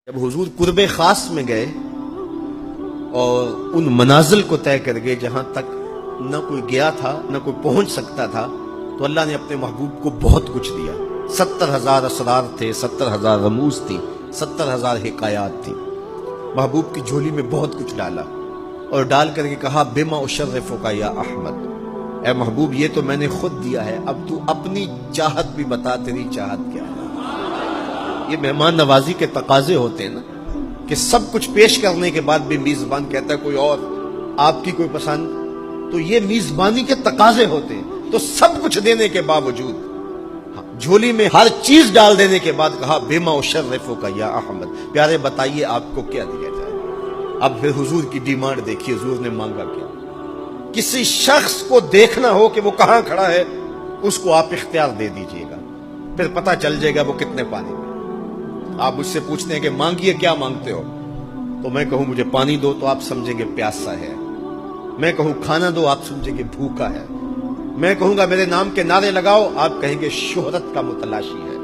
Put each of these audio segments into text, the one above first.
جب حضور قرب خاص میں گئے اور ان منازل کو طے کر گئے جہاں تک نہ کوئی گیا تھا نہ کوئی پہنچ سکتا تھا، تو اللہ نے اپنے محبوب کو بہت کچھ دیا۔ 70,000 اسرار تھے، 70,000 رموز تھی، 70,000 حکایات تھی۔ محبوب کی جھولی میں بہت کچھ ڈالا اور ڈال کر کے کہا بما اشرفک یا احمد، اے محبوب یہ تو میں نے خود دیا ہے، اب تو اپنی چاہت بھی بتا، تیری چاہت کیا ہے۔ یہ مہمان نوازی کے تقاضے ہوتے ہیں نا، کہ سب کچھ پیش کرنے کے بعد بھی میزبان کہتا ہے کوئی اور، آپ کی کوئی پسند، تو یہ میزبانی کے تقاضے ہوتے ہیں۔ تو سب کچھ دینے کے باوجود جھولی میں ہر چیز ڈال دینے کے بعد کہا بما اشرفک یا احمد، پیارے بتائیے آپ کو کیا دیا جائے۔ اب پھر حضور کی ڈیمانڈ دیکھیے، حضور نے مانگا کیا۔ کسی شخص کو دیکھنا ہو کہ وہ کہاں کھڑا ہے، اس کو آپ اختیار دے دیجئے گا، پھر پتہ چل جائے گا وہ کتنے پانی میں۔ آپ مجھ سے پوچھتے ہیں کہ مانگیے کیا مانگتے ہو، تو میں کہوں مجھے پانی دو تو آپ سمجھیں گے پیاسا ہے، میں کہوں کھانا دو آپ سمجھیں گے بھوکا ہے، میں کہوں گا میرے نام کے نعرے لگاؤ آپ کہیں گے شہرت کا متلاشی ہے،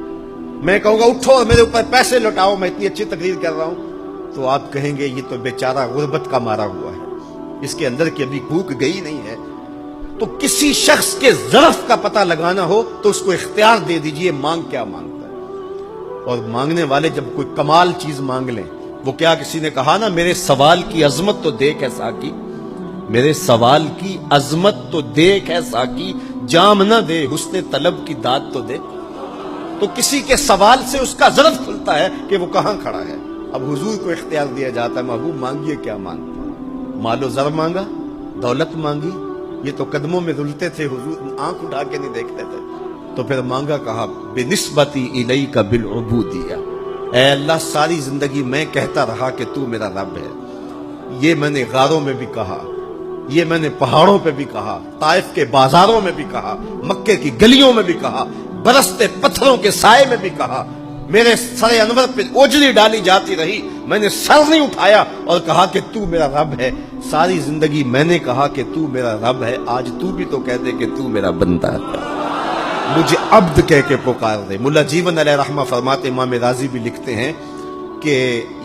میں کہوں گا اٹھو اور میرے اوپر پیسے لوٹاؤ میں اتنی اچھی تقریر کر رہا ہوں، تو آپ کہیں گے یہ تو بیچارہ غربت کا مارا ہوا ہے، اس کے اندر کی ابھی بھوک گئی نہیں ہے۔ تو کسی شخص کے ظرف کا پتہ لگانا ہو تو اس کو اختیار دے دیجئے مانگ کیا مانگتا ہے۔ اور مانگنے والے جب کوئی کمال چیز مانگ لیں، وہ کیا کسی نے کہا نا میرے سوال کی عظمت تو دیکھ ہے ساقی، میرے سوال کی عظمت تو دیکھ ہے ساقی، جام نہ دے حسن طلب کی داد تو دے۔ تو کسی کے سوال سے اس کا ظرف کھلتا ہے کہ وہ کہاں کھڑا ہے۔ اب حضور کو اختیار دیا جاتا ہے محبوب مانگیے کیا مانگتا ہے۔ مال و زر مانگا، دولت مانگی، یہ تو قدموں میں رلتے تھے، حضور آنکھ اٹھا کے نہیں دیکھتے تھے، تو پھر مانگا کہا بنسبتی الیک بالعبودیہ، اے اللہ ساری زندگی میں کہتا رہا کہ تو میرا رب ہے۔ یہ میں نے غاروں میں بھی کہا، یہ میں نے پہاڑوں پہ بھی کہا، طائف کے بازاروں میں بھی کہا، مکے کی گلیوں میں بھی کہا، برستے پتھروں کے سائے میں بھی کہا، میرے سر انور پہ اوجلی ڈالی جاتی رہی، میں نے سر نہیں اٹھایا اور کہا کہ تو میرا رب ہے۔ ساری زندگی میں نے کہا کہ تو میرا رب ہے، آج تو بھی تو کہہ دے کہ تو میرا بندہ ہے، مجھے عبد کہہ کے پکار دے۔ ملا جیون علیہ رحمہ فرماتے، امام راضی بھی لکھتے ہیں کہ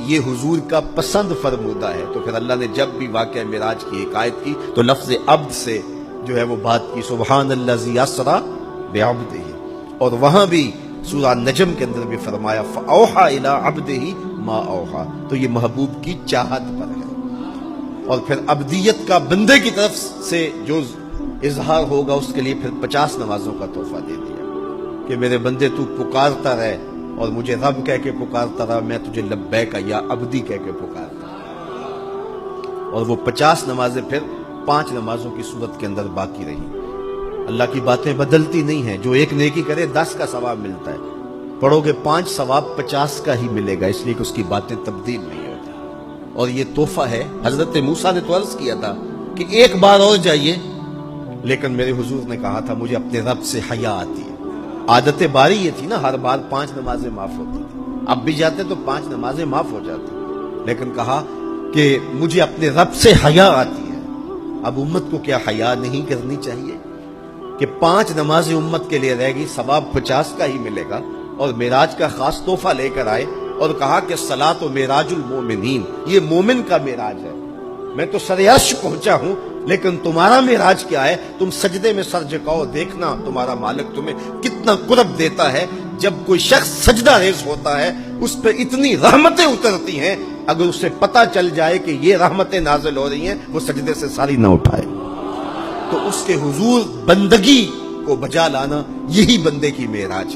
یہ حضور کا پسند فرمودہ ہے۔ تو پھر اللہ نے جب بھی واقعہ معراج کی حکایت کی تو لفظ عبد سے جو ہے وہ بات کی، سبحان الذی اسری بعبدہ، اور وہاں بھی سورہ نجم کے اندر بھی فرمایا فاوحی الی عبدہ ما اوحی، تو یہ محبوب کی چاہت پر ہے۔ اور پھر عبدیت کا بندے کی طرف سے جو اظہار ہوگا اس کے لیے پھر 50 نمازوں کا تحفہ دے دیا کہ میرے بندے تو پکارتا رہے اور مجھے رب کہہ کے پکارتا رہا، میں تجھے لبیک یا عبدی کہہ کے پکارتا رہا۔ اور وہ 50 نمازیں پھر 5 نمازوں کی صورت کے اندر باقی رہی۔ اللہ کی باتیں بدلتی نہیں ہیں، جو ایک نیکی کرے 10 کا ثواب ملتا ہے، پڑھو گے 5 ثواب 50 کا ہی ملے گا، اس لیے کہ اس کی باتیں تبدیل نہیں ہوتی۔ اور یہ تحفہ ہے۔ حضرت موسیٰ نے تو عرض کیا تھا کہ ایک بار اور جائیے، لیکن میرے حضور نے کہا تھا مجھے اپنے رب سے حیا آتی ہے۔ عادت باری یہ تھی نا، ہر بار 5 نمازیں معاف ہوتی تھی، اب بھی جاتے تو 5 نمازیں معاف ہو جاتی، لیکن کہا کہ مجھے اپنے رب سے حیا آتی ہے۔ اب امت کو کیا حیا نہیں کرنی چاہیے کہ 5 نمازیں امت کے لیے رہ گی، ثواب 50 کا ہی ملے گا، اور معراج کا خاص تحفہ لے کر آئے اور کہا کہ صلاۃ و معراج المومنین، یہ مومن کا معراج ہے۔ میں تو سر عرش پہنچا ہوں، لیکن تمہارا معراج کیا ہے؟ تم سجدے میں سر جھکاؤ، دیکھنا تمہارا مالک تمہیں کتنا قرب دیتا ہے۔ جب کوئی شخص سجدہ ریز ہوتا ہے اس پہ اتنی رحمتیں اترتی ہیں، اگر اسے پتہ چل جائے کہ یہ رحمتیں نازل ہو رہی ہیں، وہ سجدے سے ساری نہ اٹھائے۔ تو اس کے حضور بندگی کو بجا لانا، یہی بندے کی معراج ہے۔